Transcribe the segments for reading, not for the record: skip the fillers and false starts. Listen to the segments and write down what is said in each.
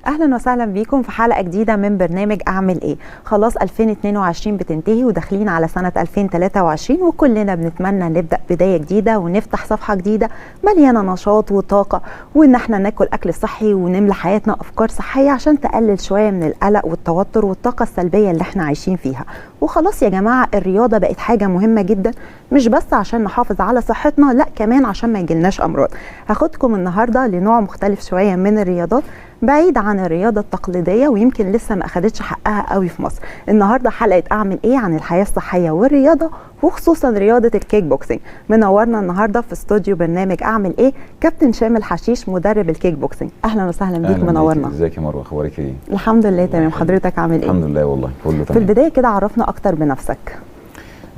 اهلا وسهلا بيكم في حلقه جديده من برنامج اعمل ايه. خلاص 2022 بتنتهي وداخلين على سنه 2023 وكلنا بنتمنى نبدا بدايه جديده ونفتح صفحه جديده مليانه نشاط وطاقه، وان احنا ناكل اكل صحي ونملى حياتنا افكار صحيه عشان تقلل شويه من القلق والتوتر والطاقه السلبيه اللي احنا عايشين فيها. وخلاص يا جماعه الرياضه بقت حاجه مهمه جدا، مش بس عشان نحافظ على صحتنا، لا كمان عشان ما يجيلناش امراض. هاخدكم النهارده لنوع مختلف شويه من الرياضات بعيد عن الرياضه التقليديه ويمكن لسه ما اخدتش حقها قوي في مصر. النهارده حلقه اعمل ايه عن الحياه الصحيه والرياضه وخصوصا رياضه الكيك بوكسينج. منورنا النهارده في استوديو برنامج اعمل ايه كابتن شامل حشيش مدرب الكيك بوكسينج. اهلا وسهلا بيك، منورنا. ازيك يا مروه، اخبارك ايه؟ الحمد لله تمام. حضرتك عامل ايه؟ الحمد لله والله كله تمام. في البدايه كده عرفنا اكتر بنفسك.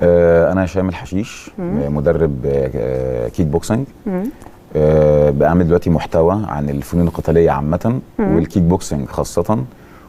انا شامل حشيش، مدرب كيك بوكسينج. بعمل دلوقتي محتوى عن الفنون القتاليه عامه والكيك بوكسينج خاصه،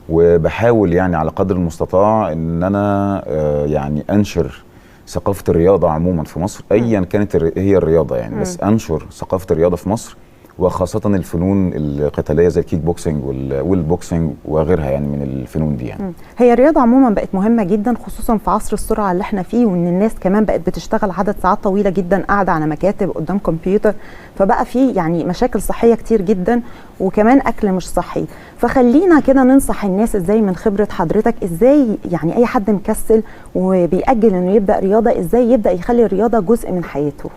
وبحاول يعني على قدر المستطاع ان انا يعني انشر ثقافه الرياضه عموما في مصر، ايا كانت هي الرياضه يعني، بس انشر ثقافه الرياضه في مصر وخاصه الفنون القتاليه زي الكيك بوكسينج والبوكسينج وغيرها يعني من الفنون دي يعني. هي الرياضه عموما بقت مهمه جدا خصوصا في عصر السرعه اللي احنا فيه، وان الناس كمان بقت بتشتغل عدد ساعات طويله جدا قاعده على مكاتب قدام كمبيوتر، فبقى في يعني مشاكل صحيه كتير جدا وكمان اكل مش صحي. فخلينا كده ننصح الناس ازاي من خبره حضرتك، ازاي يعني اي حد مكسل وبيأجل انه يبدا رياضه ازاي يبدا يخلي الرياضه جزء من حياته.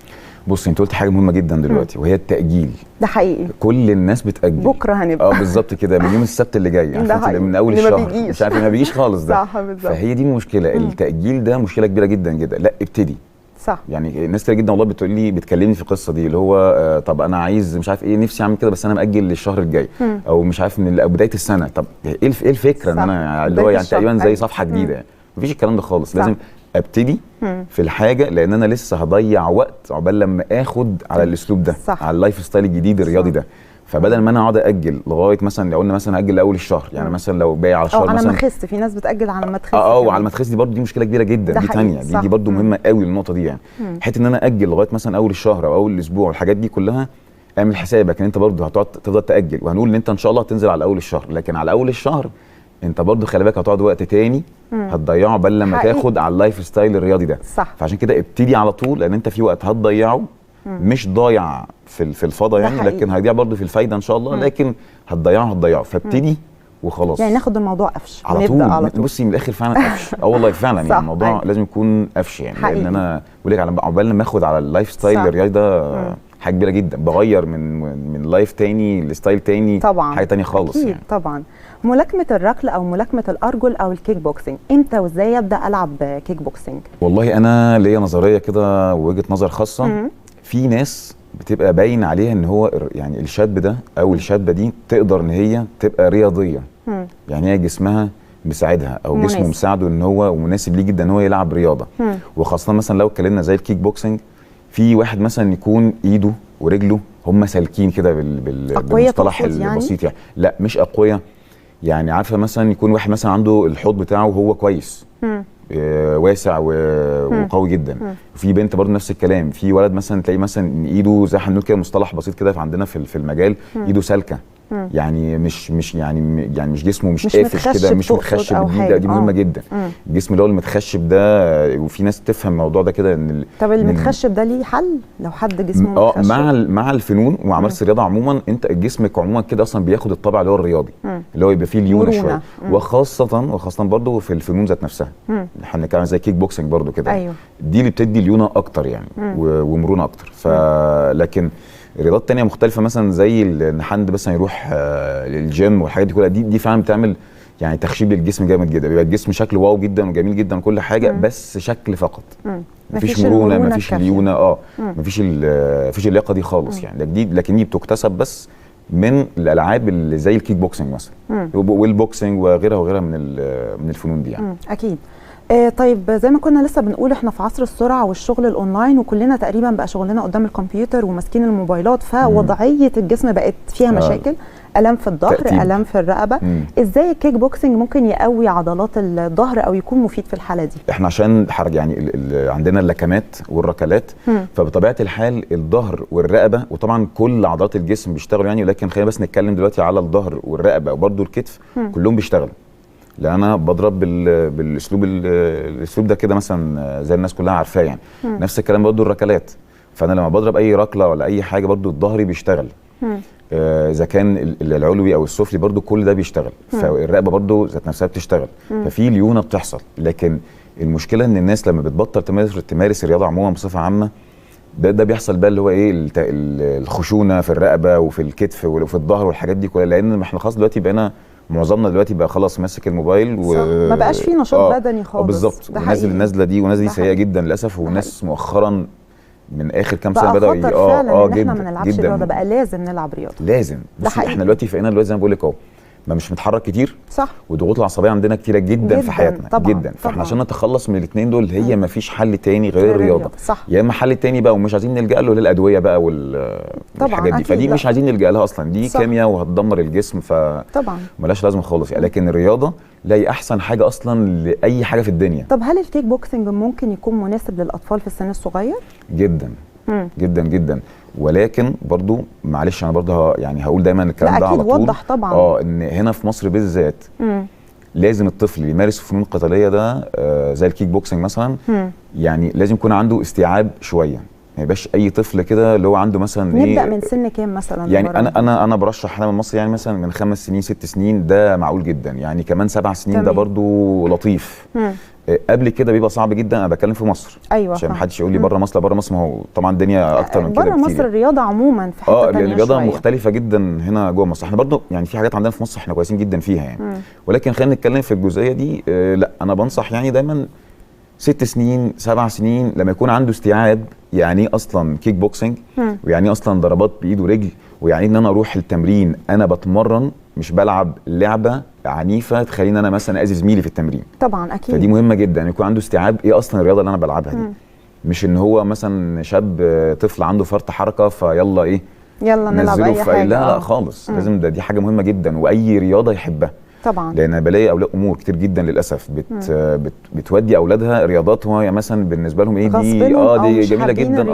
بصي انت قلت حاجه مهمه جدا دلوقتي وهي التاجيل. ده حقيقي، كل الناس بتاجل. بكره هنبقى بالظبط كده، من يوم السبت اللي جاي يعني من اول الشهر مش عارف ما بيجيش خالص ده. صح بالظبط. فهي دي المشكله، التاجيل ده مشكله كبيره جدا جدا. لا ابتدي. صح. يعني ناس كتير جدا والله بتقول لي بتكلمني في القصه دي اللي هو طب انا عايز مش عارف ايه، نفسي اعمل كده بس انا ماجل للشهر الجاي او مش عارف من بدايه السنه. طب ايه الفكره؟ ان انا اللي هو يعني تقريبا زي صفحه جديده يعني. مفيش الكلام ده خالص. لازم ابتدي في الحاجه، لان انا لسه هضيع وقت عقبال لما اخد على الاسلوب ده. صح. على اللايف ستايل الجديد الرياضي ده. فبدل ما انا اقعد اجل لغايه مثلا لو قلنا مثلا اجل لاول الشهر، يعني مثلا لو باقي على الشهر مثلا على ما تخس، في ناس بتاجل على ما تخس. وعلى ما تخس دي برضه دي مشكله كبيره جدا. دي ثانيه دي برضه مهمه قوي النقطه دي يعني. حته ان انا اجل لغايه مثلا اول الشهر او اول الاسبوع والحاجات دي كلها، اعمل حسابك ان انت برضه هتقعد تفضل تاجل، وهنقول ان انت ان شاء الله هتنزل على اول الشهر، لكن على اول الشهر انت برضه خلي بالك هتقعد وقت تاني هتضيعه بل لما تاخد على اللايف ستايل الرياضي ده. صح. فعشان كده ابتدي على طول، لان انت في وقت هتضيعه مش ضايع في الفضاء يعني، لكن هيضيع برضه في الفايده ان شاء الله، لكن هتضيعه فابتدي وخلاص. يعني ناخد الموضوع قفش على طول. بصي من الاخر فعلا قفش. والله فعلا يعني الموضوع لازم يكون قفش يعني حقيقي. لان انا بقول لك عقبال لما اخد على اللايف ستايل الرياضي ده حاجه كبيره جدا، بغير من لايف تاني لستايل تاني طبعا، حاجه تانيه خالص أكيد يعني. طبعا. ملاكمه الركل او ملاكمه الارجل او الكيك بوكسينج، امتى وازاي ابدا العب كيك بوكسينج؟ والله انا ليا نظريه كده ووجهه نظر خاصه. في ناس بتبقى باين عليها ان هو يعني الشاب ده او الشابه دي تقدر ان هي تبقى رياضيه. يعني هي جسمها مساعدها او جسمه مساعده ان هو ومناسب ليه جدا ان هو يلعب رياضه. وخاصه مثلا لو اتكلمنا زي الكيك بوكسينج، في واحد مثلا يكون ايده ورجله هم سالكين كده بالمصطلح البسيط يعني. لا مش اقوياء يعني. عارفه مثلا يكون واحد مثلا عنده الحوض بتاعه وهو كويس واسع وقوي جدا. وفي بنت برضه نفس الكلام. في ولد مثلا تلاقي مثلا ان ايده زي حنوت كده، مصطلح بسيط كده عندنا في المجال، ايده سالكه يعني مش يعني مش جسمه مش قافش كده، مش متخشب. دي مهمه جدا. الجسم اللي هو المتخشب ده، وفي ناس تفهم الموضوع ده كده ان طب المتخشب ده ليه حل لو حد جسمه متخشب؟ مع الفنون وممارسه الرياضه عموما، انت جسمك عموما كده اصلا بياخد الطابع اللي هو الرياضي اللي هو يبقى فيه ليونه شويه. وخاصه برضه في الفنون ذات نفسها. احنا كمان زي كيك بوكسنج برضه كده. أيوه. دي اللي بتدي ليونه اكتر يعني ومرونه اكتر. لكن رياضات تانية مختلفة مثلا زي ان حد مثلا يروح الجيم والحاجات دي كلها، دي فعلا بتعمل يعني تخشيب للجسم جامد جدا. بيبقى الجسم شكله واو جدا وجميل جدا وكل حاجة، بس شكل فقط. مفيش مرونة، مفيش ليونة، مفيش اللياقة دي خالص يعني. لكن دي بتكتسب بس من الالعاب اللي زي الكيك بوكسنج مثلا والبوكسنج وغيرها من الفنون دي يعني. اكيد. طيب زي ما كنا لسه بنقول، احنا في عصر السرعه والشغل الاونلاين، وكلنا تقريبا بقى شغلنا قدام الكمبيوتر وماسكين الموبايلات، فوضعيه الجسم بقت فيها مشاكل. الام في الظهر، تأتيب. الام في الرقبه. ازاي الكيك بوكسنج ممكن يقوي عضلات الظهر او يكون مفيد في الحاله دي؟ احنا عشان يعني عندنا اللكمات والركلات، فبطبيعه الحال الظهر والرقبه، وطبعا كل عضلات الجسم بيشتغلوا يعني، ولكن خلينا بس نتكلم دلوقتي على الظهر والرقبه وبرده الكتف، كلهم بيشتغلوا. لان انا بضرب الاسلوب ده كده مثلا زي الناس كلها عارفاه يعني. نفس الكلام برده الركلات، فانا لما بضرب اي ركله ولا اي حاجه برده الظهري بيشتغل. اذا كان العلوي او السفلي برده كل ده بيشتغل. فالرقبه برده ذات نفسها بتشتغل. ففي ليونه بتحصل. لكن المشكله ان الناس لما بتبطل تمارس الرياضه عموما بصفه عامه، ده بيحصل بقى اللي هو ايه الخشونه في الرقبه وفي الكتف وفي الظهر والحاجات دي كلها. لان احنا خلاص دلوقتي بقينا معظمنا دلوقتي بقى خلاص ماسك الموبايل ما بقاش فيه نشاط بدني خالص. بالظبط. ونازل النازله دي ونازله دي سيئه جدا للاسف. والناس مؤخرا من اخر كام سنه بداوا فعلا ان احنا ما نلعبش رياضه، بقى لازم نلعب رياضه. لازم. بصي احنا دلوقتي زي ما بقول لك اهو، ما مش متحرك كتير، صح، والضغوط العصبيه عندنا كتيره جدا في حياتنا طبعا جدا. فاحنا عشان نتخلص من الاثنين دول هي ما فيش حل تاني غير الرياضه. صح. يا اما حل تاني بقى ومش عايزين نلجا له للادويه بقى والحاجات دي، فدي مش عايزين نلجا لها اصلا، دي كيمياء وهتدمر الجسم، طبعا ملهاش لازمه خالص يعني. لكن الرياضه لا، هي احسن حاجه اصلا لاي حاجه في الدنيا. طب هل الكيك بوكسنج ممكن يكون مناسب للاطفال في السن الصغير؟ جدا جدا جدا. ولكن برضو معلش انا برضو يعني هقول دايما الكلام ده على طول. وضح طبعا. ان هنا في مصر بالذات لازم الطفل اللي يمارس الفنون القتاليه ده زي الكيك بوكسنج مثلا، يعني لازم يكون عنده استيعاب شويه. ما يبقاش اي طفل كده اللي هو عنده مثلا نبدا من سن كام مثلا؟ يعني انا برشح هنا من مصر يعني مثلا من 5 سنين 6 سنين ده معقول جدا يعني. كمان 7 سنين ده برضو لطيف. قبل كده بيبقى صعب جدا. انا بتكلم في مصر. ايوه، عشان ما حدش يقول لي بره مصر. بره مصر ما هو طبعا الدنيا اكتر من كده بره مصر الرياضه عموما في حته ثانيه الرياضه مختلفه جدا هنا جوه مصر. احنا برضو يعني في حاجات عندنا في مصر احنا كويسين جدا فيها يعني. ولكن خلينا نتكلم في الجزئيه دي. لا انا بنصح يعني دايما 6 سنين 7 سنين لما يكون عنده استيعاب يعني اصلا كيك بوكسنج، ويعني اصلا ضربات بايد ورجل، ويعني ان انا اروح التمرين انا بتمرن مش بلعب لعبه عنيفه تخليني انا مثلا اذي زميلي في التمرين. طبعا اكيد. فدي مهمه جدا يكون عنده استيعاب ايه اصلا الرياضه اللي انا بلعبها دي. مش ان هو مثلا شاب طفل عنده فرط حركه فيلا ايه يلا نلعب اي حاجه. لا خالص. لازم دي حاجه مهمه جدا، واي رياضه يحبها طبعا. لان انا بلاقي اولياء امور كتير جدا للاسف بتودي اولادها رياضات وهي مثلا بالنسبه لهم ايه دي جميله جدا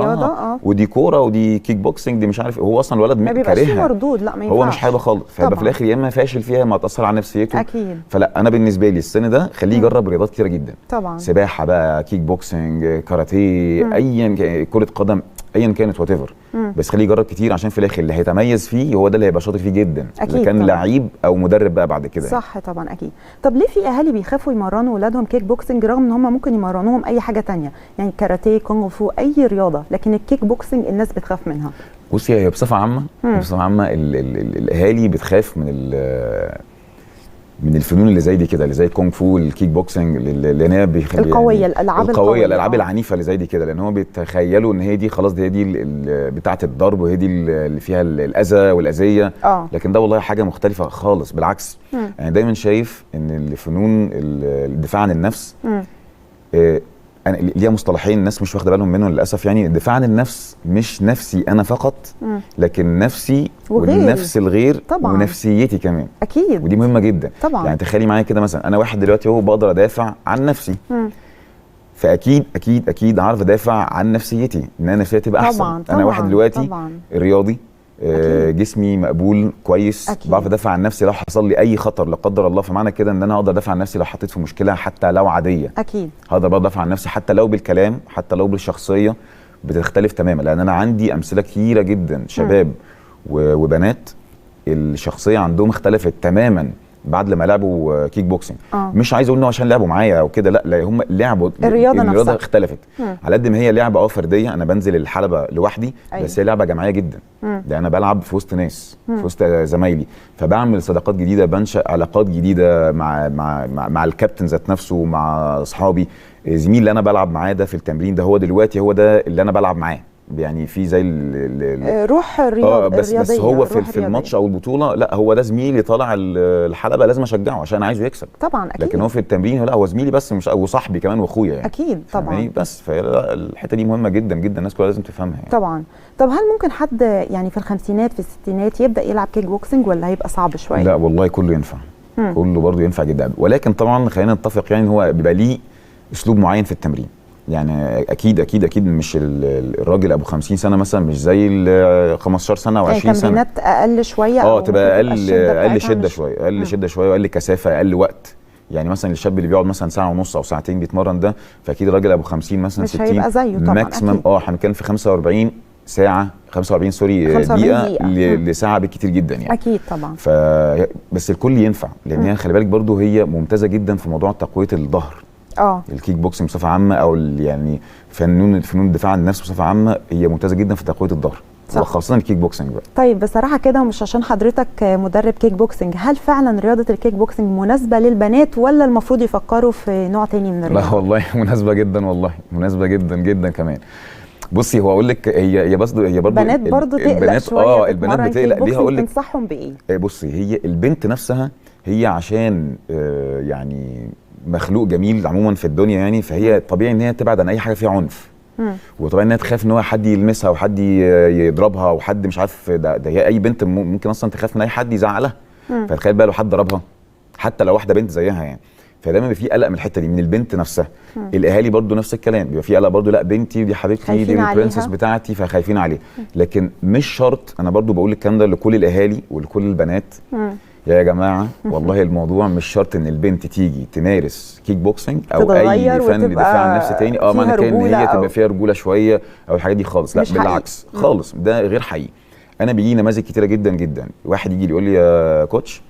ودي كوره ودي كيك بوكسنج دي مش عارف. هو اصلا الولد ما بيبقاش فيه مردود. لا ما ينفعش. هو مش حابب خالص. فيبقى في الاخر يا اما فاشل فيها ما تاثر على نفسيته. اكيد. فلا انا بالنسبه لي السن ده خليه يجرب رياضات كتيره جدا. طبعا. سباحه بقى، كيك بوكسنج، كاراتيه، ايا كره قدم، ايا كانت وات ايفر، بس خليه يجرب كتير عشان في الاخر اللي هيتميز فيه هو ده اللي هيبقى شاطر فيه جدا. اذا كان لعيب او مدرب بقى بعد كده. صح طبعا اكيد. طب ليه في اهالي بيخافوا يمرنوا اولادهم كيك بوكسنج رغم ان هم ممكن يمرنوهم اي حاجه تانية يعني كاراتيه، كونغ فو، اي رياضه، لكن الكيك بوكسنج الناس بتخاف منها؟ بصي هي بصفه عامه الاهالي بتخاف من الفنون اللي زي دي كده، اللي زي الكونغ فو، الكيك بوكسنج، لان هي القويه، الالعاب العنيفه اللي زي دي كده، لان هم بيتخيلوا ان هي دي خلاص دي بتاعه الضرب، وهي دي اللي فيها الاذى والاذيه. لكن ده والله حاجه مختلفه خالص بالعكس. يعني دايما شايف ان الفنون الدفاع عن النفس ليها مصطلحين الناس مش واخده بالهم منهم للاسف. يعني الدفاع عن النفس مش نفسي انا فقط، لكن نفسي ونفس الغير طبعا، ونفسيتي كمان. اكيد. ودي مهمه جدا طبعا. يعني تخيلي معايا كده مثلا انا واحد دلوقتي هو بقدر ادافع عن نفسي، فاكيد اكيد اكيد اعرف ادافع عن نفسيتي ان انا نفسيتي تبقى احسن. طبعا. انا واحد دلوقتي طبعا. رياضي، جسمي مقبول كويس، بعرف ادافع عن نفسي لو حصل لي اي خطر لا قدر الله. فمعنى كده ان انا اقدر ادافع عن نفسي لو حطيت في مشكله حتى لو عاديه. اكيد هقدر برضه ادافع عن نفسي حتى لو بالكلام، حتى لو بالشخصيه بتختلف تماما. لان انا عندي امثله كثيره جدا شباب وبنات الشخصيه عندهم اختلفت تماما بعد لما لعبوا كيك بوكسنج. مش عايز اقول انه عشان لعبوا معايا او كده، لا هم لعبوا الرياضه اختلفت. على قد ما هي لعبه فرديه، انا بنزل الحلبه لوحدي. بس هي لعبه جماعيه جدا. لان انا بلعب في وسط ناس، في وسط زمايلي، فبعمل صداقات جديده، بنشأ علاقات جديده مع الكابتن ذات نفسه، مع اصحابي. زميل اللي انا بلعب معاه ده في التمرين ده هو دلوقتي هو ده اللي انا بلعب معاه. يعني في زي روح الرياضه بس هو في الماتش او البطوله لا، هو ده زميلي طالع الحلبه لازم اشجعه عشان عايزه يكسب طبعا اكيد. لكن هو في التمرين لا، هو زميلي بس مش وصاحبي كمان واخويا يعني اكيد طبعا. بس فالحته دي مهمه جدا جدا، الناس كلها لازم تفهمها يعني. طبعا. طب هل ممكن حد يعني في الخمسينات في الستينات يبدا يلعب كيك بوكسنج ولا هيبقى صعب شويه؟ لا والله كله ينفع. كله برضه ينفع جدا، ولكن طبعا خلينا نتفق يعني هو بيبقى ليه اسلوب معين في التمرين. يعني اكيد مش الراجل ابو 50 سنه مثلا مش زي ال 15 سنه او 20 سنه. تمرينات اقل شويه تبقى اقل شده شويه، اقل شده شويه واقل كثافه، اقل وقت. يعني مثلا الشاب اللي بيقعد مثلا ساعه ونص او ساعتين بيتمرن ده، فاكيد الراجل ابو 50 مثلا مش 60 هيبقى زيه طبعا. ماكسيمم احنا بنتكلم في 45 ساعه، 45 دقيقه لساعه بالكتير جدا يعني. اكيد طبعا. بس الكل ينفع، لان هي خلي بالك برضو هي ممتازه جدا في موضوع تقويه الظهر. الكيك بوكسنج بصفه عامه او يعني فنون الدفاع عن النفس بصفه عامه هي ممتازه جدا في تقويه الظهر، وخاصه الكيك بوكسنج بقى. طيب بصراحه كده ومش عشان حضرتك مدرب كيك بوكسنج، هل فعلا رياضه الكيك بوكسنج مناسبه للبنات ولا المفروض يفكروا في نوع تاني من الرياضه؟ لا والله مناسبه جدا، والله مناسبه جدا جدا كمان. بصي هو اقول لك هي برضه البنات برضه تقلق شويه. البنات بتقلق ليه؟ هقول لك تنصحهم بايه؟ بصي هي البنت نفسها هي عشان يعني مخلوق جميل عموما في الدنيا يعني، فهي طبيعي ان هي تبعد عن اي حاجه فيها عنف. وطبعا انها تخاف ان هو حد يلمسها وحد يضربها وحد مش عارف ده هي اي بنت ممكن اصلا تخاف ان اي حد يزعلها. فتخيل بقى لو حد ضربها حتى لو واحده بنت زيها يعني، فدايما بيبقى في قلق من الحته دي من البنت نفسها. الاهالي برضو نفس الكلام، بيبقى في قلق برضو، لا بنتي دي حبيبتي دي البرنسس بتاعتي فخايفين عليها. لكن مش شرط، انا برضو بقول الكلام ده لكل الاهالي ولكل البنات. يا جماعه والله الموضوع مش شرط ان البنت تيجي تمارس كيك بوكسنج او اي فن دفاع عن النفس تاني معنى كده ان هي تبقى فيها رجوله شويه او الحاجات دي خالص. لا بالعكس خالص، ده غير حقيقي. انا بيجي نماذج كتيره جدا جدا، واحد يجي يقول لي يا كوتش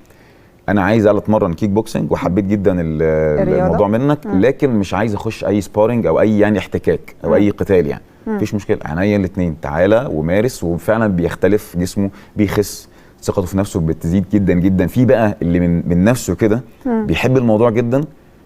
انا عايز اتمرن كيك بوكسنج وحبيت جدا الموضوع منك، لكن مش عايز اخش اي سبارنج او اي يعني احتكاك او اي قتال يعني. مفيش مشكله، عينيا الاثنين، تعالى ومارس. وفعلا بيختلف جسمه، بيخس، ثقته في نفسه بتزيد جدا جدا. في بقى اللي من نفسه كده بيحب الموضوع جدا،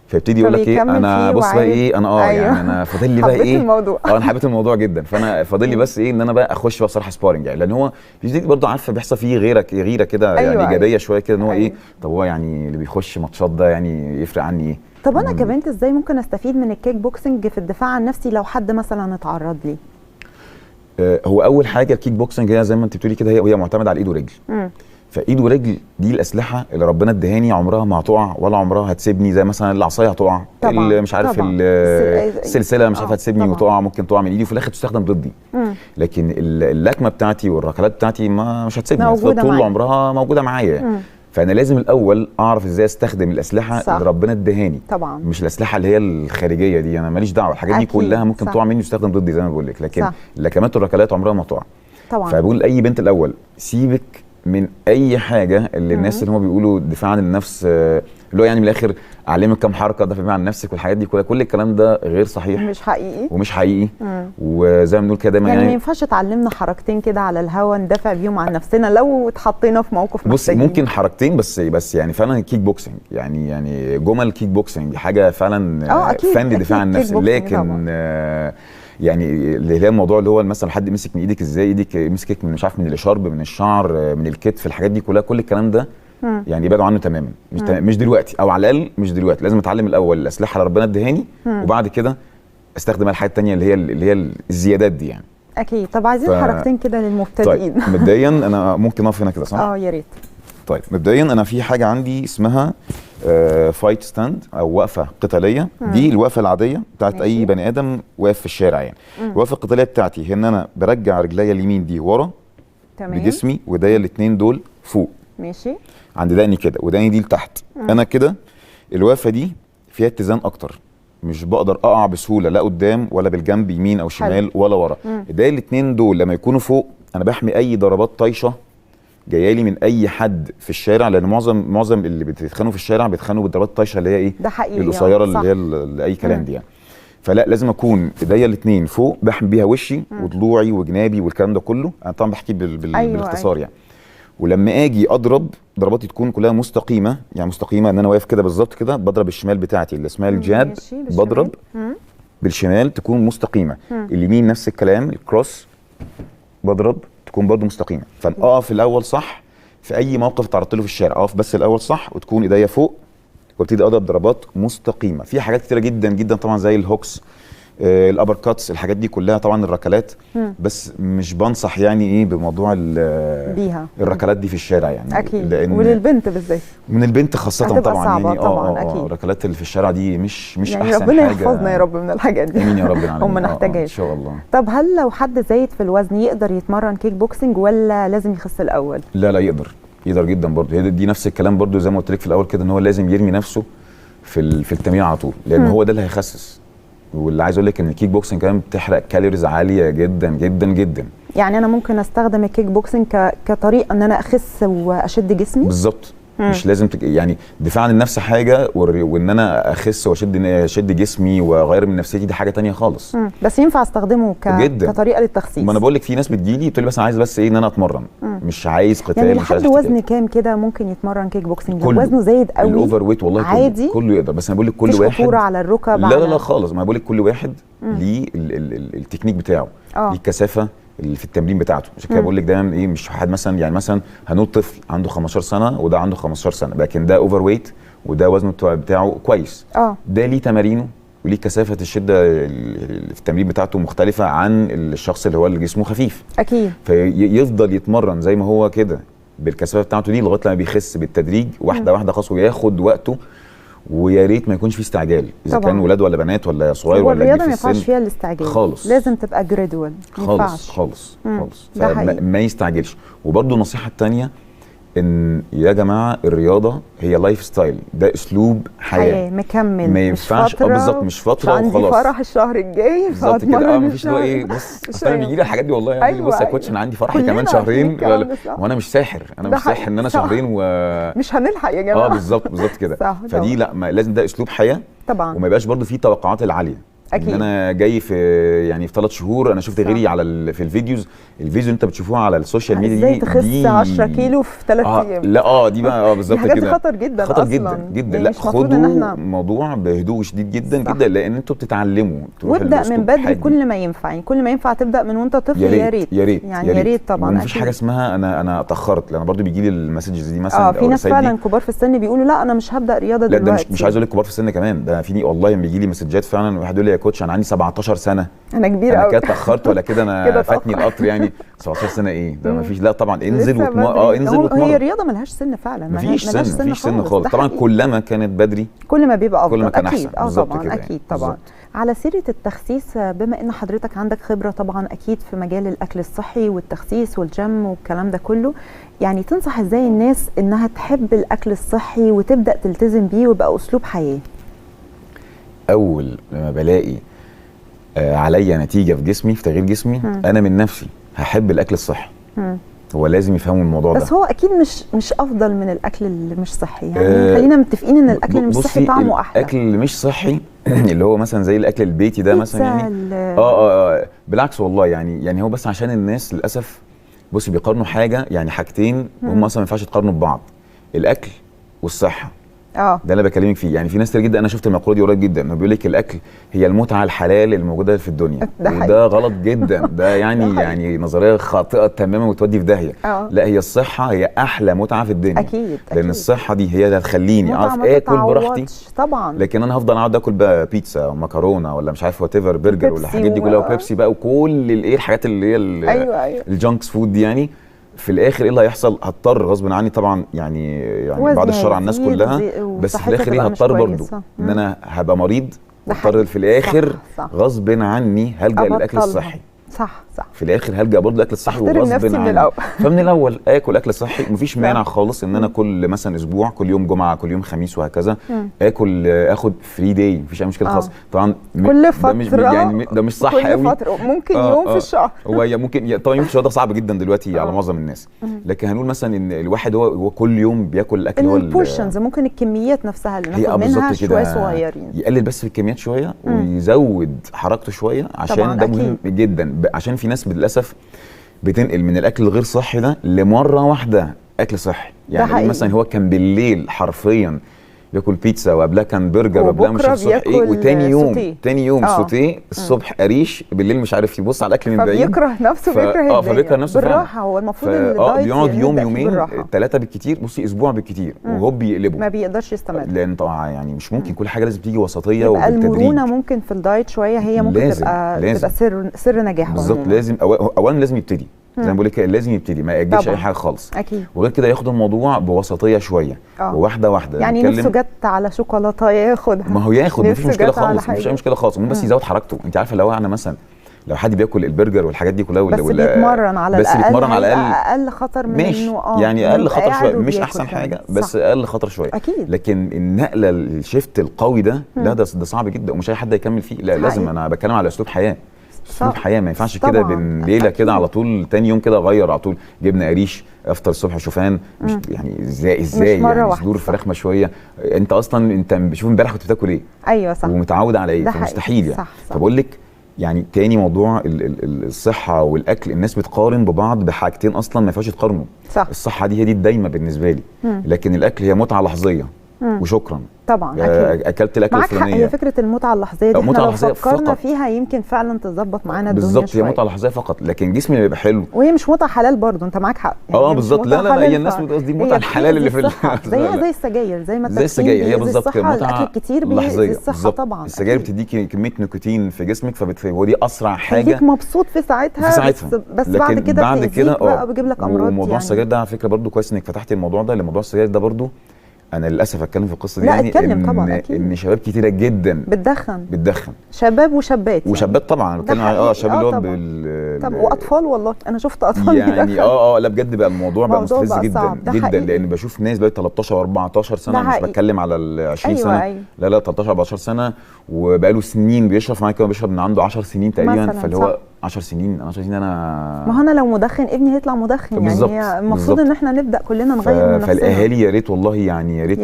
فيبتدي يقول لك ايه انا بص بقى ايه انا أيوه. يعني انا فاضل لي بقى ايه الموضوع. انا حبيت الموضوع جدا، فانا فاضل لي بس ايه ان انا بقى اخش بقى بصراحه سبارنج يعني، لان هو بيجي برضه عارفه بيحصل فيه غيره كده أيوه يعني ايجابيه أيوه. شويه كده ان هو ايه طب هو يعني اللي بيخش ماتشات ده يعني يفرق عني ايه. طب انا كبنت ازاي ممكن استفيد من الكيك بوكسنج في الدفاع عن نفسي لو حد مثلا اتعرض لي؟ هو اول حاجه الكيك بوكسنج هي زي ما انت بتقولي كده هي معتمده على الايد والرجل. فايد ورجل دي الاسلحه اللي ربنا ادهاني، عمرها ما هتقع ولا عمرها هتسيبني. زي مثلا العصايه هتقع، اللي مش عارف السلسله مش عارف هتسيبني وتقع، ممكن تقع من ايدي وفي الاخر تستخدم ضدي. لكن اللكمه بتاعتي والركلات بتاعتي مش هتسيبني، طول عمرها موجوده معايا. فانا لازم الاول اعرف ازاي استخدم الاسلحه اللي ربنا ادهاني، مش الاسلحه اللي هي الخارجيه دي، انا ماليش دعوه. الحاجات دي كلها ممكن تقع مني وتستخدم ضدي زي ما بقول لك، لكن اللكمات والركلات عمرها ما تقع. فبقول لاي بنت الاول سيبك من اي حاجه اللي الناس اللي هم بيقولوا دفاع عن النفس، اللي هو يعني من الاخر اعلمك كام حركه دافع عن نفسك والحاجات دي كلها، كل الكلام ده غير صحيح، مش حقيقي ومش حقيقي. وزي ما بنقول كده دايما يعني ما ينفعش تعلمنا حركتين كده على الهوا ندافع بيهم عن نفسنا لو اتحطينا في موقف محتاجين. بص ممكن حركتين بس يعني فعلا كيك بوكسنج يعني جمل كيك بوكسنج حاجه فعلا فن دفاع عن النفس. لكن يعني اللي هي الموضوع اللي هو مثلا حد مسك من ايدك ازاي، ايدك مسكك من مش عارف من الاشارب، من الشعر، من الكتف، الحاجات دي كلها كل الكلام ده يعني يبعدوا عنه تماما. مش دلوقتي، او على الاقل مش دلوقتي. لازم اتعلم الاول الاسلحه اللي ربنا ادهاني، وبعد كده استخدم الحاجات الثانيه اللي هي الزيادات دي يعني. اكيد. طب عايزين حركتين كده للمبتدئين. طيب مبدئيا انا ممكن اقف هنا كده صح؟ يا ريت. طيب مبدئيا انا في حاجه عندي اسمها فايت ستاند او وقفه قتاليه. دي الوقفه العاديه بتاعت اي بني ادم واقف في الشارع يعني. الوقفه القتاليه بتاعتي هي ان انا برجع رجليا اليمين دي ورا بجسمي، وايديا الاثنين دول فوق ماشي عند دقني كده، ودقني دي لتحت. انا كده الوقفه دي فيها اتزان اكتر، مش بقدر اقع بسهوله لا قدام ولا بالجنب يمين او شمال ولا ورا. ايديا الاثنين دول لما يكونوا فوق انا بحمي اي ضربات طايشه جايه لي من اي حد في الشارع، لان معظم اللي بيتخانقوا في الشارع بيتخانقوا بالضربات الطايشه اللي هي ايه، ده حقيقي، القصيره اللي هي اي كلام دي يعني. فلا لازم اكون ايديا الاثنين فوق بحمي بيها وشي وضلوعي وجنابي والكلام ده كله. انا طبعا بحكي بالاختصار يعني. ولما اجي اضرب ضرباتي تكون كلها مستقيمه، يعني مستقيمه ان انا واقف كده بالظبط كده، بضرب الشمال بتاعتي اللي اسمها الجاب، بضرب بالشمال تكون مستقيمه. اليمين نفس الكلام الكروس بضرب تكون برضو مستقيمه، فاقف الاول صح في اي موقف اتعرضت له في الشارع، اقف بس الاول صح وتكون ايديا فوق وابتدي اضرب ضربات مستقيمه. في حاجات كتيره جدا جدا طبعا زي الهوكس، الابر كاتس، الحاجات دي كلها طبعا الركلات، بس مش بنصح يعني ايه بموضوع بيها الركلات دي في الشارع يعني اكيد، وللبنت بالذات، من البنت خاصه طبعا صعبة يعني طبعا اكيد. الركلات اللي في الشارع دي مش يعني احسن ربنا حاجه. يحفظنا يا رب من الحاجات دي. امين يا رب العالمين. وما نحتاجهاش ان شاء الله. طب هل لو حد زايد في الوزن يقدر يتمرن كيك بوكسنج ولا لازم يخس الاول؟ لا يقدر جدا برضه. هي دي نفس الكلام برضه زي ما قلت لك في الاول كده، ان هو لازم يرمي نفسه في التمرين على طول، لان هو ده اللي هيخسس. واللي عايز اقول لك ان الكيك بوكسنج كمان بتحرق كالوريز عاليه جدا جدا جدا. يعني انا ممكن استخدم الكيك بوكسنج كطريقه ان انا اخس واشد جسمي بالظبط. مش لازم يعني دفاع عن النفس حاجه، وان انا اخس واشد جسمي واغير من نفسيتي دي حاجه تانية خالص. بس ينفع استخدمه كطريقه للتخسيس. ما انا بقول لك في ناس بتجيلي بتقول لي بس انا عايز بس ايه ان انا اتمرن، مش عايز قتال. يعني لحد وزن كام كده ممكن يتمرن كيك بوكسنج؟ لو وزنه زايد قوي الاوفر ويت والله عادي كله يقدر، بس انا بقول لك كل مفيش واحد خطوره على الركب. لا خالص. ما انا بقول لك كل واحد ليه التكنيك بتاعه، ليه الكثافه اللي في التمرين بتاعته. عشان كده بقول لك دايما ايه، مش واحد مثلا يعني مثلا هنقول طفل عنده 15 سنه وده عنده 15 سنه، لكن ده اوفر ويت وده وزنه بتاعه كويس، ده ليه تمارينه وليه كثافه الشده في التمرين بتاعته مختلفه عن الشخص اللي هو اللي جسمه خفيف اكيد. فيفضل يتمرن زي ما هو كده بالكثافه بتاعته دي لغايه لما بيخس بالتدريج واحده واحده خلاص، وياخد وقته. ويا ريت ما يكونش فيه استعجال اذا طبعا. كان ولاد ولا بنات ولا صغير ولا كبير. الرياضه ما ينفعش فيها الاستعجال خالص، لازم تبقى جرادوال خالص. فما يستعجلش. وبرده النصيحه الثانيه ان يا جماعه الرياضه هي لايف ستايل، ده اسلوب حياه مكمل، ما ينفعش بالظبط مش فتره وخلاص. عندي فرح الشهر الجاي بالظبط كده. مفيش اللي هو ايه بص انا بيجي لي الحاجات دي والله يعني بص يا كوتش انا عندي فرح كمان شهرين وانا مش ساحر، انا مش ساحر ان انا شهرين مش هنلحق يا جماعه. بالظبط كده. فدي لا لازم ده اسلوب حياه طبعا، وما يبقاش برده فيه توقعات العاليه. أكيد. ان انا جاي في يعني في 3 شهور انا شفت غيري على في الفيديو اللي انت بتشوفوها على السوشيال ميديا ازاي تخس 10 كيلو في 3 ايام. لا دي بقى بالظبط كده. دي خطر جدا، خطر جدا جدا. لا خدوا الموضوع بهدوء شديد جدا جدا، لان انتوا بتتعلموا. وابدا من بدري كل ما ينفع، يعني كل ما ينفع تبدا من وانت طفل. يا ريت يعني يا ريت طبعا. مفيش حاجه اسمها انا اتاخرت، لان برضو بيجي لي المسجز دي مثلا. في ناس فعلا كبار في السن بيقولوا لا انا مش هبدا رياضه دلوقتي. لا ده مش عايز اقول لك كبار في السن كمان، ده في والله بيجي لي مسجات فعلا واحد يقول لي يا كوتش انا عندي 17 سنه، انا كبير قوي، انا كده اتاخرت ولا كده انا فاتني القطر يعني. 17 سنه ايه ده؟ مفيش. لا طبعا انزل واتمرن. هي الرياضه ملهاش سن فعلا، مفيش سن خالص. طبعا كلما كانت بدري كل ما بيبقى افضل، كل ما كان اكيد. طبعا اكيد يعني. طبعا. على سيره التخسيس، بما ان حضرتك عندك خبره طبعا اكيد في مجال الاكل الصحي والتخسيس والجيم والكلام ده كله، يعني تنصح ازاي الناس انها تحب الاكل الصحي وتبدا تلتزم بيه ويبقى اسلوب حياه؟ اول لما بلاقي عليا نتيجه في جسمي، في تغيير جسمي، انا من نفسي هحب الاكل الصحي. هو لازم يفهموا الموضوع ده. بس هو اكيد مش افضل من الاكل اللي مش صحي، يعني خلينا متفقين ان الاكل اللي مش صحي طعمه احلى. الاكل اللي مش صحي اللي هو مثلا زي الاكل البيتي ده مثلا يعني بالعكس والله يعني هو بس عشان الناس للاسف بصي بيقارنوا حاجه، يعني حاجتين هم اصلا ما ينفعش يتقارنوا ببعض، الاكل والصحه. ده اللي بكلمك فيه. يعني في ناس كتير جدا، انا شفت المقوله دي قريب جدا، انه بيقول لك الاكل هي المتعه الحلال الموجوده في الدنيا، وده غلط جدا. ده يعني نظريه خاطئه تماما وتودي في داهيه. لا هي الصحه هي احلى متعه في الدنيا، اكيد لان الصحه دي هي اللي هتخليني اعرف اكل براحتي طبعا. لكن انا هفضل اقعد اكل بقى بيتزا ومكرونه ولا مش عارف وات ايفر برجر ولا الحاجات دي كلها وبيبسي بقى وكل الحاجات اللي هي أيوة. الجانكس فود دي، يعني في الاخر ايه اللي هيحصل؟ هضطر غصب عني طبعا يعني بعد الشر على الناس كلها، بس في الاخر ايه هضطر برضو ان انا هبقى مريض، هضطر في الاخر غصب عني هلجأ للاكل الصحي. صح في الاخر هلجأ برضه للاكل الصحي وغصب عني. فمن الاول اكل اكل صحي، مفيش مانع خالص ان انا كل مثلا اسبوع كل يوم جمعه كل يوم خميس وهكذا اخد فري داي، مفيش اي مشكله خالص. طبعا كل فتره يعني ده مش صح قوي، كل فتره ممكن يوم في الشهر. هو ممكن طبعا يوم في الشهر ده صعب جدا دلوقتي على معظم الناس، لكن هنقول مثلا ان الواحد هو كل يوم بياكل الاكل هو البورشنز، ممكن الكميات نفسها اللي ناخد منها شويه صغيرين، يقلل بس في الكميات شويه ويزود حركته شويه، عشان ده مهم جدا. عشان في ناس للاسف بتنقل من الاكل الغير صحي ده لمره واحده اكل صحي. يعني مثلا هو كان بالليل حرفيا بياكل بيتزا وقبلها كان برجر وقبلها مش عارف الصبح ايه، وتاني يوم سوتيه، الصبح قريش، بالليل مش عارف يبص على الاكل من بعيد، فبيكره نفسه بيكره الدنيا. فبيكره نفسه بالراحه. هو المفروض ان الدايت بيقعد يوم يومين 3 بالكتير، بصي اسبوع بالكتير وهو بيقلبه، ما بيقدرش يستمر، لان طبعا يعني مش ممكن كل حاجه لازم تيجي وسطيه وبالتدريج. المرونه ممكن في الدايت شويه هي ممكن تبقى سر نجاحه بالظبط. لازم اولا لازم يبتدي زي ما بقول لك، لازم يبتدي، ما ياجلش اي حاجه خالص. اكيد. وغير كده ياخد الموضوع بوسطيه شويه وواحده واحده. يعني نفسه جت على شوكولاته ياخدها، ما هو ياخد، مفيش مشكله خالص، مفيش اي مشكله خالص، بس يزود حركته. انت عارفه لو انا مثلا لو حد بياكل البرجر والحاجات دي كلها بس بيتمرن على بس بيتمرن على اقل خطر من انه يعني اقل خطر شويه، مش احسن حاجه بس اقل خطر شويه. اكيد. لكن النقله الشيفت القوي ده لا، ده صعب جدا ومش اي حد يكمل فيه. لا لازم، انا بتكلم على اسلوب حياه، اسلوب حياه. ما ينفعش كده بين ليله كده على طول، تاني يوم كده اغير على طول، جبنه قريش، افطر الصبح شوفان، مش يعني ازاي يعني صدور فراخ مشويه. انت اصلا انت بشوف امبارح كنت بتاكل ايه؟ ايوه صح، ومتعود على ايه، فمستحيل يعني. فبقول لك يعني تاني موضوع الصحه والاكل، الناس بتقارن ببعض بحاجتين اصلا ما ينفعش تقارنوا. صح. الصحه دي هي دي الدايمه بالنسبه لي، لكن الاكل هي متعه لحظيه وشكرا. طبعا اكيد. اكلت الاكل الفلانيه، هي فكره المتعه اللحظيه دي احنا لو فكرنا فيها يمكن فعلا تظبط معانا الدنيا بالظبط. شويه. هي متعه لحظيه فقط، لكن جسمي بيبقى حلو، وهي مش متعه حلال برضه، انت معاك حق يعني. بالظبط. لا هي الناس دي المتعه الحلال اللي في زي السجاير، زي ما زي السجاير هي بالظبط. الاكل الكتير بيزيد الصحه طبعا. السجاير بتديكي كميه نيكوتين في جسمك، ودي اسرع حاجه بتخليك مبسوط في ساعتها. بس بعد كده بقى بيجيب لك امراض. وموضوع السجاير ده على فكره برضه كويس انك فتحتي الموضوع ده، لان موضوع السجاير ده برضه انا للاسف اتكلم في القصه دي. لا يعني اتكلم طبعا اكيد. ان شباب كتيره جدا بتدخن شباب وشابات وشابات طبعا. انا بتكلم على شباب اللي هو طب واطفال، والله انا شفت اطفال يعني لا بجد بقى الموضوع بقى مستفز جدا جدا، لان بشوف ناس بقى 13 و14 سنه، مش بتكلم على ال 20 سنه. أيوة. لا 13 14 سنه وبقاله سنين بيشرب معايا كده، بيشرب من عنده 10 سنين تقريبا. فاللي هو 10 سنين انا ما هو انا لو مدخن ابني هيطلع مدخن. يعني هي المفروض ان احنا نبدا كلنا نغير من نفسنا. فالاهالي يا ريت والله، يعني يا ريت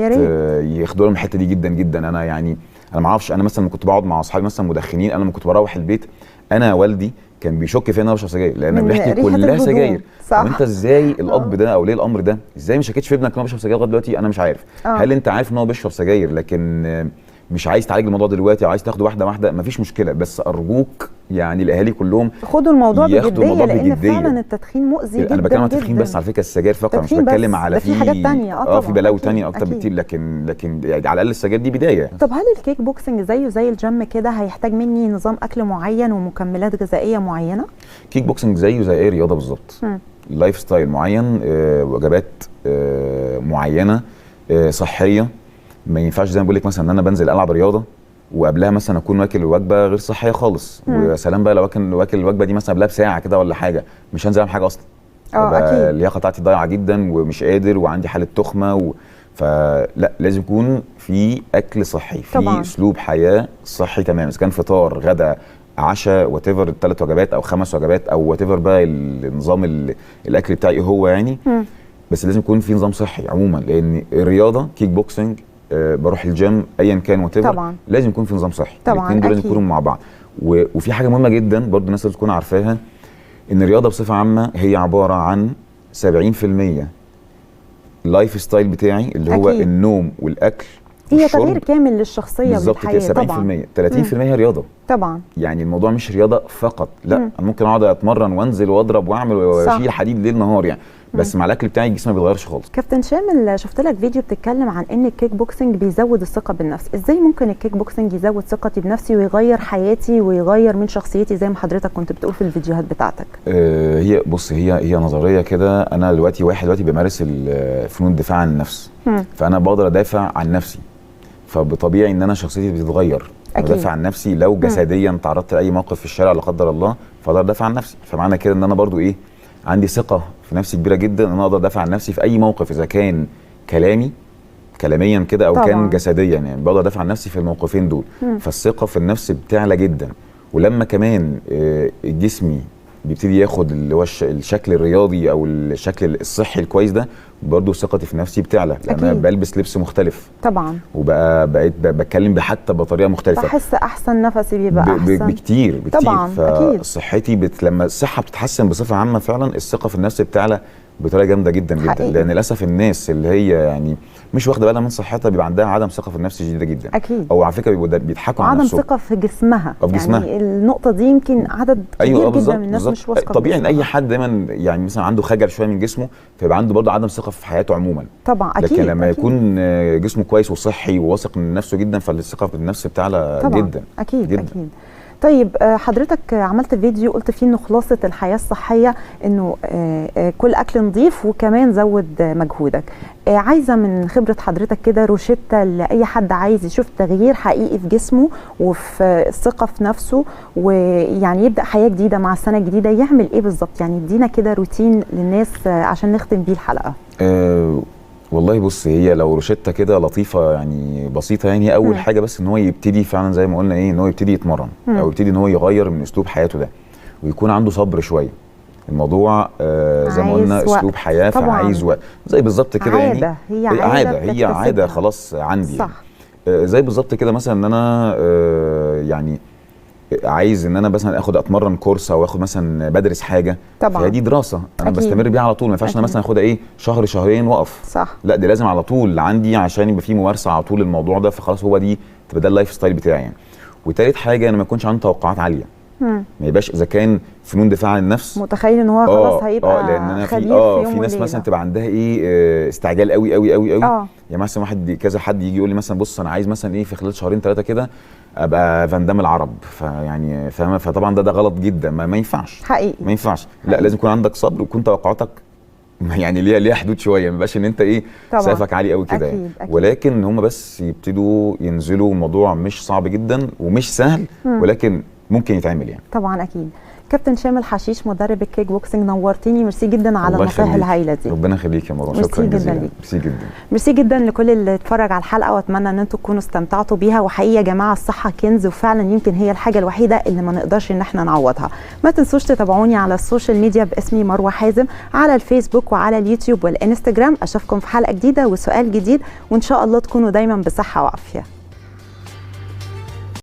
ياخدوا لهم الحته دي جدا جدا. انا يعني انا ما اعرفش، انا مثلا كنت بقعد مع اصحابي مثلا مدخنين، انا لما كنت بروح البيت انا والدي كان بيشك فيا ان انا بشرب سجاير، لان ريحتي كلها سجاير. وانت ازاي الاب ده او ليه الامر ده ازاي ما شكتش في ابنك ان هو بيشرب سجاير لغايه دلوقتي؟ انا مش عارف. هل انت عارف ان هو بيشرب سجاير لكن مش عايز تعالج الموضوع دلوقتي او عايز تاخده واحده واحده؟ مفيش مشكله، بس ارجوك يعني الاهالي كلهم خدوا الموضوع بجديه، لان فعلا التدخين مؤذي جدا. انا بتكلم عن التدخين بس على فكره، السجاير فقط، مش بتكلم على في حاجات ثانيه. في بلاوي ثانيه اكتر بكتير، لكن يعني على الاقل السجاير دي بدايه. طب هل الكيك بوكسنج زي الجيم كده هيحتاج مني نظام اكل معين ومكملات غذائيه معينه؟ كيك بوكسنج زي اي رياضه بالظبط، لايف ستايل معين، وجبات معينه صحيه. ما ينفعش زي ما بقول لك مثلا ان انا بنزل العب رياضه وقبلها مثلا اكون واكل وجبه غير صحيه خالص. ويا سلام بقى لو واكل الوجبه دي مثلا قبلها بساعه كده ولا حاجه، مش هنزل اعمل حاجه اصلا. اكيد اللياقه بتاعتي ضايعه جدا ومش قادر وعندي حاله تخمه فلا، لازم يكون في اكل صحي، في اسلوب حياه صحي تمام، اذا كان فطار غدا عشاء وات ايفر، 3 وجبات او 5 وجبات او وات ايفر بقى النظام الاكل بتاعي هو يعني. بس لازم يكون في نظام صحي عموما، لان الرياضه كيك بوكسنج، بروح الجيم ايا كان وات ايفر، لازم يكون في نظام صحي. الاثنين دول لازم يكونوا مع بعض. وفي حاجه مهمه جدا برضو الناس لازم تكون عارفاها، ان الرياضه بصفه عامه هي عباره عن 70% اللايف ستايل بتاعي اللي هو النوم والاكل، هي تغيير كامل للشخصيه بالظبط كده. 70% 30% هي رياضه طبعا. يعني الموضوع مش رياضه فقط، لا انا ممكن اقعد اتمرن وانزل واضرب واعمل واشيل حديد ليل نهار يعني، بس مع الاكل بتاعي الجسم ما بيتغيرش خالص. كابتن شامل، شفت لك فيديو بتتكلم عن ان الكيك بوكسنج بيزود الثقه بالنفس. ازاي ممكن الكيك بوكسنج يزود ثقتي بنفسي ويغير حياتي ويغير من شخصيتي زي ما حضرتك كنت بتقول في الفيديوهات بتاعتك؟ هي بص، هي نظريه كده. انا دلوقتي دلوقتي بمارس فنون الدفاع عن النفس، فانا بقدر ادافع عن نفسي، فبطبيعي ان انا شخصيتي بتتغير. بدافع عن نفسي لو جسديا تعرضت لاي موقف في الشارع لا قدر الله، فاقدر ادافع عن نفسي. فمعنى كده ان انا برضو عندي ثقه في نفسي كبيره جدا ان انا اقدر ادافع عن نفسي في اي موقف، اذا كان كلاميا كده او طبعا كان جسديا، يعني بقدر ادافع عن نفسي في الموقفين دول. فالثقه في النفس بتعلى جدا. ولما كمان جسمي بيبتدي ياخد اللي هو الشكل الرياضي او الشكل الصحي الكويس ده، برضه ثقتي في نفسي بتعلى، لان انا بلبس لبس مختلف طبعا، بقيت بتكلم حتى بطريقه مختلفه، بحس احسن، نفسي بيبقى احسن بكتير طبعا. فصحتي لما الصحه بتتحسن بصفه عامه فعلا الثقه في النفس بتعلى بطريقه جامده جدا جدا حقيقي. لان للاسف الناس اللي هي يعني مش واخده بالها من صحتها بيبقى عندها عدم ثقه في النفس شديده جدا. اكيد. او على فكره بيضحكوا على وعدم نفسهم. ثقه في جسمها. في جسمها. يعني النقطه دي يمكن عدد كبير جدا من الناس مش واثقه. طبيعي ان اي حد دايما يعني مثلا عنده خجل شويه من جسمه فيبقى عنده برضه عدم ثقه في حياته عموما. طبعا اكيد. لكن لما أكيد. يكون جسمه كويس وصحي وواثق من نفسه جدا فالثقه بالنفس بتعلى جدا. اكيد جدا. اكيد. طيب حضرتك عملت فيديو قلت فيه انه خلاصه الحياه الصحيه انه كل اكل نظيف وكمان زود مجهودك. عايزه من خبره حضرتك كده روشته لاي حد عايز يشوف تغيير حقيقي في جسمه وفي الثقه في نفسه ويعني يبدا حياه جديده مع السنه الجديده يعمل ايه بالظبط؟ يعني ادينا كده روتين للناس عشان نختم بيه الحلقه. والله بص هي لو روشته كده لطيفه يعني بسيطه يعني اول حاجه بس ان هو يبتدي فعلا زي ما قلنا ايه ان هو يبتدي يتمرن او يبتدي ان هو يغير من اسلوب حياته ده ويكون عنده صبر شويه. الموضوع زي ما قلنا اسلوب حياه فعايز وقت زي بالظبط كده يعني هي عاده خلاص عندي. صح. يعني زي بالظبط كده مثلا ان انا يعني عايز ان انا مثلا اتمرن كورس او اخد مثلا بدرس حاجه طبعا فهي دي دراسه انا أكيد. بستمر بيها على طول. ما ينفعش انا مثلا اخدها ايه شهر شهرين واقف. صح. لا دي لازم على طول عندي عشان يبقى في ممارسه على طول الموضوع ده فخلاص هو دي تبقى ده اللايف ستايل بتاعي يعني. وتالت حاجه انا ما يكونش عندي توقعات عاليه. ما يبقاش اذا كان فنون دفاع عن النفس متخيل ان هو خلاص هيبقى لان انا في ناس مثلا تبقى عندها ايه استعجال قوي قوي قوي قوي. يعني مثلا واحد كذا حد يجي يقول لي مثلا بص انا عايز مثلا ايه في خلال شهرين ثلاثه كده ابقى فان دام العرب فيعني فاهمه فطبعا ده غلط جدا ما ينفعش حقيقي. ما ينفعش. لا لازم يكون عندك صبر ويكون توقعاتك يعني ليها حدود شويه ما يبقاش ان انت ايه سقفك عالي قوي كده يعني. ولكن هم بس يبتدوا ينزلوا الموضوع مش صعب جدا ومش سهل ولكن ممكن يتعمل يعني. طبعا اكيد. كابتن شامل حشيش مدرب الكيك بوكسنج نورتيني. ميرسي جدا على النصائح الهايله دي. ربنا يخليك يا مروه. شكرا جزيلا. ميرسي جدا. ميرسي جدا لكل اللي اتفرج على الحلقه واتمنى ان انتم تكونوا استمتعتوا بيها. وحقيقه يا جماعه الصحه كنز وفعلا يمكن هي الحاجه الوحيده اللي ما نقدرش ان احنا نعوضها. ما تنسوش تتابعوني على السوشيال ميديا باسمي مروه حازم على الفيسبوك وعلى اليوتيوب والانستجرام. اشوفكم في حلقه جديده وسؤال جديد وان شاء الله تكونوا دايما بصحه وعافيه.